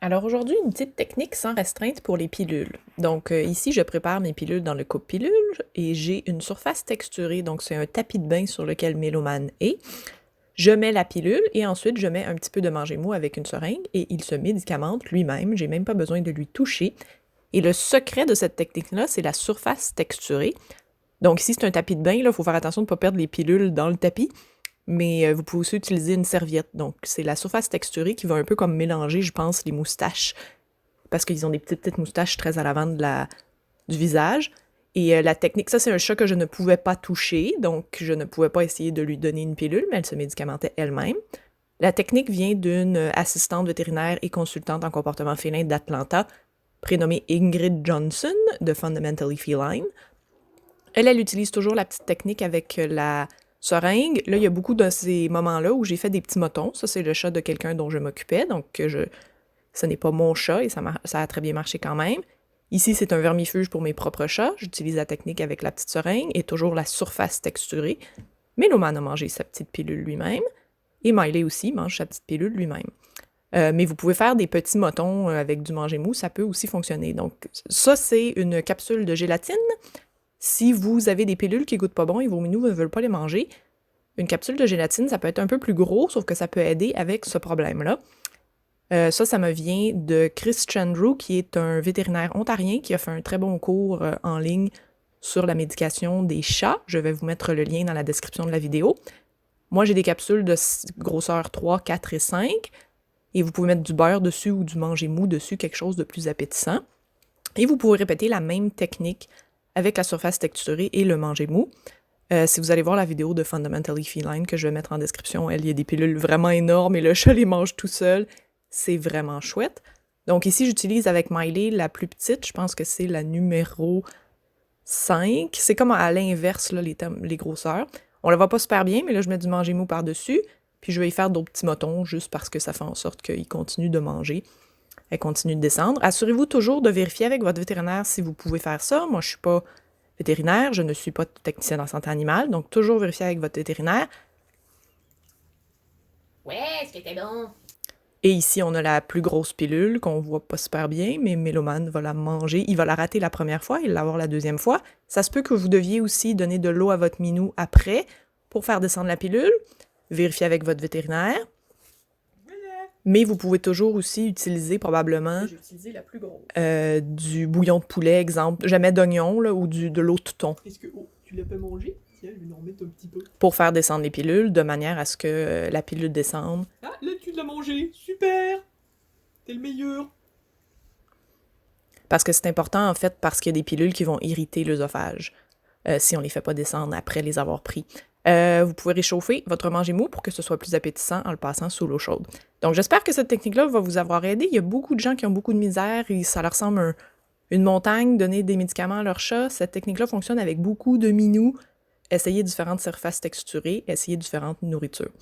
Alors aujourd'hui, une petite technique sans restreinte pour les pilules. Donc ici, je prépare mes pilules dans le coupe-pilules et j'ai une surface texturée, donc c'est un tapis de bain sur lequel Méloman est. Je mets la pilule et ensuite je mets un petit peu de manger mou avec une seringue et il se médicamente lui-même, j'ai même pas besoin de lui toucher. Et le secret de cette technique-là, c'est la surface texturée. Donc ici, c'est un tapis de bain, il faut faire attention de ne pas perdre les pilules dans le tapis. Mais vous pouvez aussi utiliser une serviette. Donc, c'est la surface texturée qui va un peu comme mélanger, je pense, les moustaches. Parce qu'ils ont des petites moustaches très à l'avant du visage. Et la technique, ça c'est un chat que je ne pouvais pas toucher, donc je ne pouvais pas essayer de lui donner une pilule, mais elle se médicamentait elle-même. La technique vient d'une assistante vétérinaire et consultante en comportement félin d'Atlanta, prénommée Ingrid Johnson, de Fundamentally Feline. Elle utilise toujours la petite technique avec la seringue. Là, il y a beaucoup de ces moments-là où j'ai fait des petits motons. Ça, c'est le chat de quelqu'un dont je m'occupais, donc ce n'est pas mon chat et ça a très bien marché quand même. Ici, c'est un vermifuge pour mes propres chats. J'utilise la technique avec la petite seringue et toujours la surface texturée. Méloman a mangé sa petite pilule lui-même. Et Miley aussi mange sa petite pilule lui-même. Mais vous pouvez faire des petits motons avec du manger mou, ça peut aussi fonctionner. Donc, ça, c'est une capsule de gélatine. Si vous avez des pilules qui goûtent pas bon et vos minous ne veulent pas les manger, une capsule de gélatine, ça peut être un peu plus gros, sauf que ça peut aider avec ce problème-là. Ça me vient de Chris Chandru, qui est un vétérinaire ontarien qui a fait un très bon cours en ligne sur la médication des chats. Je vais vous mettre le lien dans la description de la vidéo. Moi, j'ai des capsules de grosseur 3, 4 et 5, et vous pouvez mettre du beurre dessus ou du manger mou dessus, quelque chose de plus appétissant. Et vous pouvez répéter la même technique avec la surface texturée et le manger mou. Si vous allez voir la vidéo de Fundamentally Feline que je vais mettre en description, il y a des pilules vraiment énormes et le chat les mange tout seul. C'est vraiment chouette. Donc ici, j'utilise avec Miley la plus petite. Je pense que c'est la numéro 5. C'est comme à l'inverse, là, les grosseurs. On la voit pas super bien, mais là, je mets du manger mou par-dessus. Puis je vais y faire d'autres petits motons juste parce que ça fait en sorte qu'il continue de manger. Elle continue de descendre. Assurez-vous toujours de vérifier avec votre vétérinaire si vous pouvez faire ça. Moi, je suis pas vétérinaire, je ne suis pas technicienne en santé animale, donc toujours vérifier avec votre vétérinaire. Ouais, est-ce que t'es bon? Et ici, on a la plus grosse pilule qu'on voit pas super bien, mais Méloman va la manger. Il va la rater la première fois, il va l'avoir la deuxième fois. Ça se peut que vous deviez aussi donner de l'eau à votre minou après pour faire descendre la pilule. Vérifiez avec votre vétérinaire. Mais vous pouvez toujours aussi utiliser probablement J'ai utilisé la plus grosse. du bouillon de poulet, exemple, jamais d'oignon là, ou de l'eau de thon. Est-ce que tu l'as pas mangé? Tiens, je vais en remettre un petit peu. Pour faire descendre les pilules, de manière à ce que la pilule descende. Ah, là tu l'as mangé! Super! T'es le meilleur! Parce que c'est important, en fait, parce qu'il y a des pilules qui vont irriter l'œsophage si on les fait pas descendre après les avoir pris. Vous pouvez réchauffer votre manger mou pour que ce soit plus appétissant en le passant sous l'eau chaude. Donc, j'espère que cette technique-là va vous avoir aidé. Il y a beaucoup de gens qui ont beaucoup de misère et ça leur semble une montagne, donner des médicaments à leur chat. Cette technique-là fonctionne avec beaucoup de minous. Essayez différentes surfaces texturées, essayez différentes nourritures.